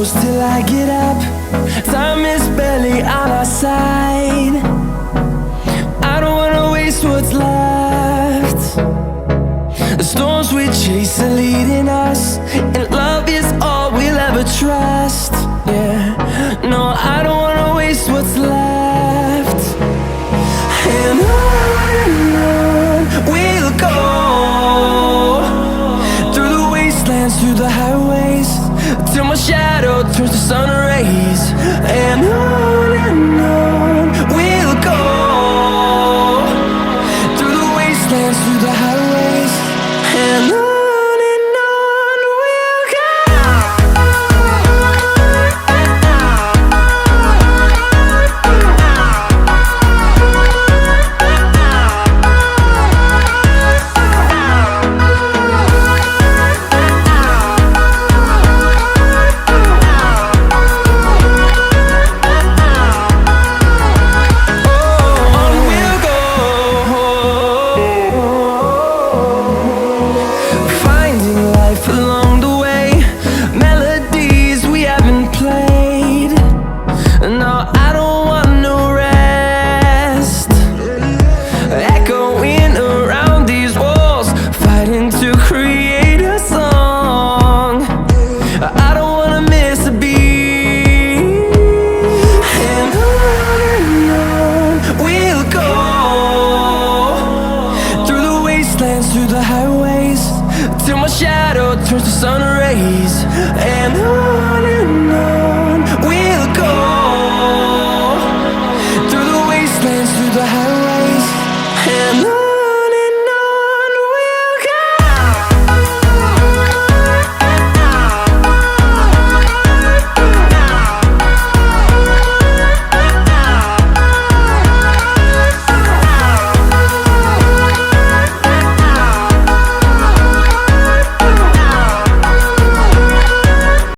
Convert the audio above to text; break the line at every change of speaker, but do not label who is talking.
close till I get up. Time is barely on our side. I don't wanna waste what's left. The storms we chase are leading us, and love is all we'll ever trust. Yeah, no, I don't wanna waste what's left. And on we'll go, through the wastelands, through the highways, till my shadow turns to sun rays. And on we'll go, through the wastelands, through the highways, and on we'll go. Along the way, melodies we haven't played. No, I don't want no rest. Echoing around these walls, fighting to create a song. I don't wanna miss a beat. And on we'll go, through the wastelands, through the highways, till my shadow turns to sun rays. And